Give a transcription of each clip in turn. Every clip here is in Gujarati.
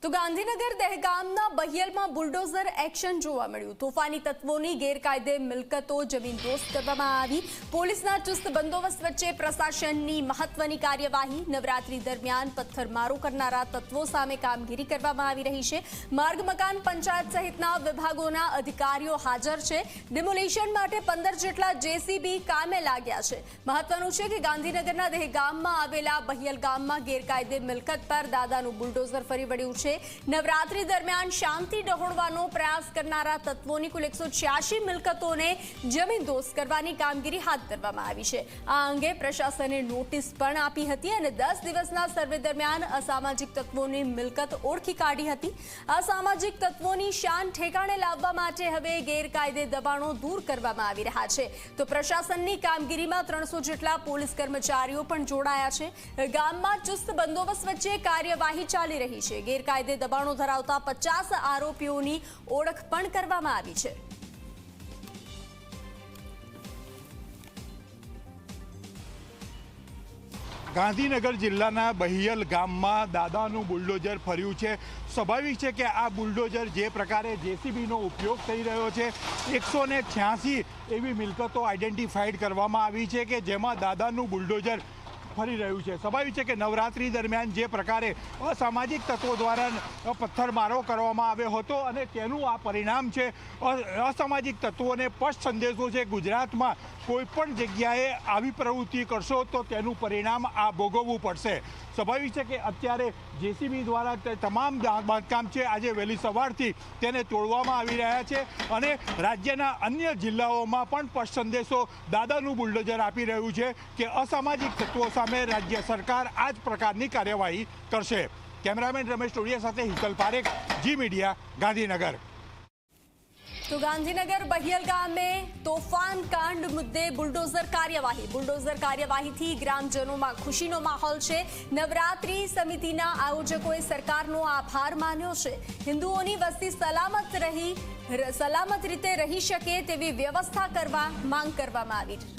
તો ગાંધીનગર દહેગામના બહિયલમાં બુલડોઝર એક્શન જોવા મળ્યું। તોફાની તત્વોની ગેરકાયદે મિલકતો જમીનદોસ્ત કરવામાં આવી। પોલીસના ચુસ્ત બંદોબસ્ત વચ્ચે પ્રશાસનની મહત્વની કાર્યવાહી। નવરાત્રી દરમિયાન પથ્થરમારો કરનારા તત્વો સામે કામગીરી કરવામાં આવી રહી છે। માર્ગ મકાન પંચાયત સહિતના વિભાગોના અધિકારીઓ હાજર છે। ડિમોલિશન માટે 15 જેટલા જેસીબી કામે લાગ્યા છે। મહત્વનું છે કે ગાંધીનગરના દહેગામમાં આવેલા બહિયલ ગામમાં ગેરકાયદે મિલકત પર દાદાનું બુલડોઝર ફરી વળ્યું છે। નવરાત્રી દરમિયાન શાંતિ ડહોળવાનો પ્રયાસ કરનારા તત્વોની કુલ 186 મિલકતોને જમીનદોસ્ત કરવાની કામગીરી હાથ ધરવામાં આવી છે। આ અંગે પ્રશાસને નોટિસ પણ આપી હતી અને 10 દિવસના સર્વે દરમિયાન અસામાજિક તત્વોની મિલકત ઓળખી કાઢી હતી। અસામાજિક તત્વોની શાન ઠેકાણે લાવવા માટે હવે ગેરકાયદે દબાણો દૂર કરવામાં આવી રહ્યા છે। તો પ્રશાસનની કામગીરીમાં 300 જેટલા પોલીસ કર્મચારીઓ પણ જોડાયા છે। ગામમાં ચુસ્ત બંદોબસ્ત વચ્ચે કાર્યવાહી ચાલી રહી છે। ગેરકાયદે દબાણો ધરાવતા 50 આરોપીઓની ઓળખ પણ કરવામાં આવી છે। ગાંધીનગર જિલ્લાના બહિયલ ગામમાં દાદાનું બુલડોઝર ફર્યું છે। સ્વાભાવિક છે કે આ બુલડોઝર જે પ્રકારે જેસીબીનો ઉપયોગ થઈ રહ્યો છે, 186 એવી મિલકતો આઈડેન્ટિફાઈડ કરવામાં આવી છે કે જેમાં દાદાનું બુલડોઝર ફરી રહ્યું છે। સ્વાભાવિક છે કે નવરાત્રી દરમિયાન જે પ્રકારે અસામાજિક તત્વો દ્વારા પથ્થરમારો કરવામાં આવ્યો હતો અને તેનું આ પરિણામ છે। અસામાજિક તત્વોને સ્પષ્ટ સંદેશો છે, ગુજરાતમાં કોઈ પણ જગ્યાએ આવી પ્રવૃત્તિ કરશો તો તેનું પરિણામ આ ભોગવવું પડશે। સ્વાભાવિક છે કે અત્યારે જેસીબી દ્વારા તમામ બાંધકામ છે આજે વહેલી સવારથી તેને તોડવામાં આવી રહ્યા છે અને રાજ્યના અન્ય જિલ્લાઓમાં પણ સ્પષ્ટ સંદેશો દાદાનું બુલડોઝર આપી રહ્યું છે કે અસામાજિક તત્વો સામે રાજ્ય સરકાર આ જ પ્રકારની કાર્યવાહી કરશે। કેમેરામેન રમેશ ટોડિયા સાથે હિતલ પારેખ, જી મીડિયા, ગાંધીનગર। તો ગાંધીનગર બહિયલ ગામે તોફાન કાંડ મુદ્દે બુલડોઝર કાર્યવાહીથી ગ્રામજનોમાં ખુશીનો માહોલ છે। નવરાત્રી સમિતિના આયોજકોએ સરકારનો આભાર માન્યો છે। હિન્દુઓની વસ્તી સલામત રીતે રહી શકે તેવી વ્યવસ્થા કરવા માંગ કરવામાં આવી છે।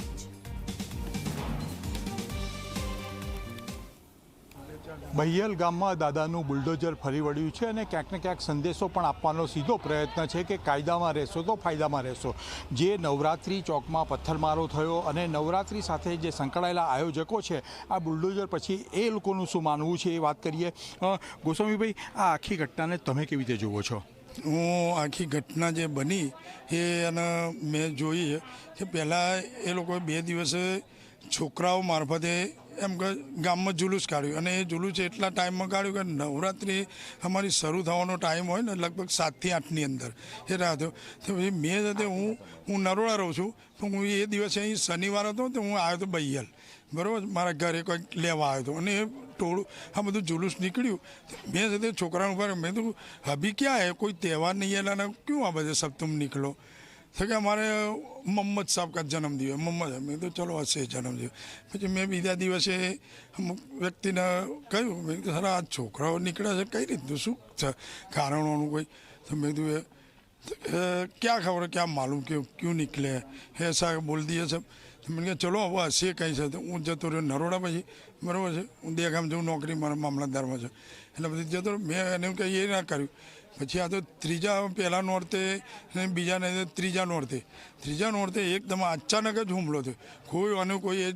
બહિયલ ગામમાં દાદાનું બુલડોઝર ફરી વળ્યું છે અને ક્યાંક ને ક્યાંક સંદેશો પણ આપવાનો સીધો પ્રયત્ન છે કે કાયદામાં રહેશો તો ફાયદામાં રહેશો। જે નવરાત્રી ચોકમાં પથ્થરમારો થયો અને નવરાત્રી સાથે જે સંકળાયેલા આયોજકો છે, આ બુલડોઝર પછી એ લોકોનું શું માનવું છે એ વાત કરીએ। ગોસ્વામીભાઈ, આ આખી ઘટનાને તમે કેવી રીતે જુઓ છો? હું આખી ઘટના જે બની અને મેં જોઈ કે પહેલાં એ લોકોએ 2 દિવસે છોકરાઓ મારફતે એમ કે ગામમાં જુલુસ કાઢ્યું અને એ જુલુસ એટલા ટાઈમમાં કાઢ્યું કે નવરાત્રિ અમારી શરૂ થવાનો ટાઈમ હોય ને લગભગ 7 થી 8ની અંદર એ રાહ થયો। તો પછી મેં સાથે હું નરોડા રહું છું, તો હું એ દિવસે અહીં શનિવાર હતો તો હું આવ્યો હતો બહિયલ, બરાબર, મારા ઘરે કંઈક લેવા આવ્યો હતો અને એ ટોળું આ બધું જુલુસ નીકળ્યું। મેં સાથે છોકરાનું ઉપર મેં તો અભી ક્યાં હે, કોઈ તહેવાર નહીં એલાને ક્यों આ બધે સબ તુમ निकलो? તો કે અમારે મોહમ્મદ સાહેબ કા જન્મદિવસ, મોહમ્મદ, મેં તો ચલો હશે જન્મદિવસ। પછી મેં બીજા દિવસે અમુક વ્યક્તિને કહ્યું, મેં કીધું સર આ છોકરાઓ નીકળ્યા છે કઈ રીતનું, શું છે કારણોનું કોઈ? તો મેં કીધું ક્યાં ખબર, ક્યાં માલુમ કે ક્यों निकले ऐसा બોલ દીએ સબ। તો મેં કહ્યું ચલો હવે હશે કંઈ છે। તો હું જતો રહ્યો નરોડા, પછી બરાબર છે હું દેગામ જઉં, નોકરી મારા મામલતદારમાં છે એટલે પછી જતો રહ્યો। મેં એને કંઈ એ ના કર્યું। પછી આ તો પહેલા નોરતે ને બીજાને ત્રીજા નોરતે એકદમ અચાનક જ હુમલો થયો। કોઈ અને કોઈ એ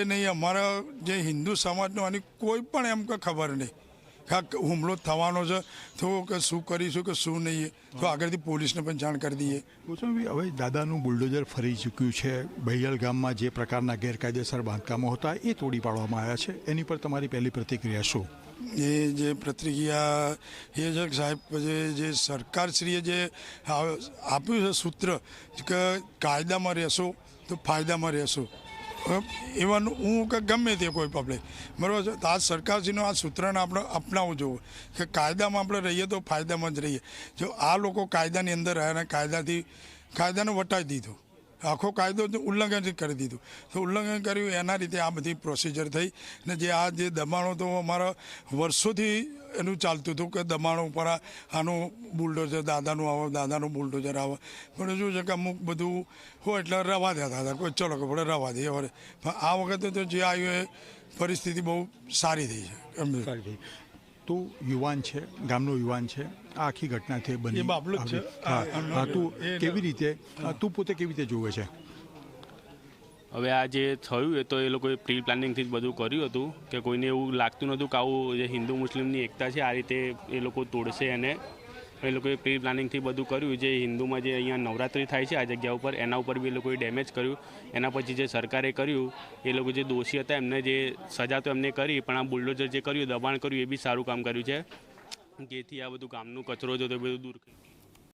નહીં, અમારા જે હિન્દુ સમાજનો આની કોઈ પણ એમ કે ખબર નહીં કે હુમલો થવાનો છે તો કે શું કરીશું કે શું નહીં, તો આગળથી પોલીસને પણ જાણ કરી દઈએ। હવે દાદાનું બુલડોઝર ફરી ચૂક્યું છે। બહિયલ ગામમાં જે પ્રકારના ગેરકાયદેસર બાંધકામો હતા એ તોડી પાડવામાં આવ્યા છે, એની પર તમારી પહેલી પ્રતિક્રિયા શું? એ જે પ્રતિક્રિયા એ છે કે સાહેબ, જે સરકારશ્રીએ જે આપ્યું છે સૂત્ર કે કાયદામાં રહેશો તો ફાયદામાં રહેશો, એવાનું હું કે ગમે તે કોઈ પબ્લિક, બરાબર છે, તો આ સરકારશ્રીનો આ સૂત્રને આપણે અપનાવવું જોઈએ કે કાયદામાં આપણે રહીએ તો ફાયદામાં જ રહીએ। જો આ લોકો કાયદાની અંદર રહ્યા અને કાયદાને વટાવી દીધો, આખો કાયદો ઉલ્લંઘન કરી દીધું, તો ઉલ્લંઘન કર્યું એના રીતે આ બધી પ્રોસિજર થઈ। અને જે દબાણો તો અમારા વર્ષોથી એનું ચાલતું હતું કે દબાણો ઉપર આનું બુલડોઝર દાદાનું બુલડોઝર આવે, પણ શું છે કે અમુક બધું હોય એટલે રવા દેતા હતા, કોઈ ચલો કે પડે રવા દે। પણ આ વખતે તો જે આવ્યું એ પરિસ્થિતિ બહુ સારી થઈ છે। તું યુવાન છે, ગામનો યુવાન છે, આ આખી ઘટના છે બની. એ બાબલો જ છે. હા, તું કેવી રીતે, તું પોતે કેવી રીતે જોવે છે? હવે આ જે થયું એ તો એ લોકોએ પ્રી પ્લાનિંગથી જ બધું કર્યું હતું કે કોઈને એવું લાગતું નહોતું કે આવું જે હિન્દુ મુસ્લિમની એકતા છે આ રીતે એ લોકો તોડશે. અને એ લોકોએ પ્રી પ્લાનિંગથી બધું કર્યું. જે હિન્દુમાં જે અહીંયા નવરાત્રિ થાય છે આ જગ્યા ઉપર, એના ઉપર બી એ લોકોએ ડેમેજ કર્યું. એના પછી જે સરકારે કર્યું, એ લોકો જે દોષી હતા એમને જે સજા તો એમને કરી, પણ આ બુલડોઝર જે કર્યું, દબાણ કર્યું, એ બી સારું કામ કર્યું છે. જેથી આ બધું ગામનું કચરો જો તો એ બધું દૂર કર્યું.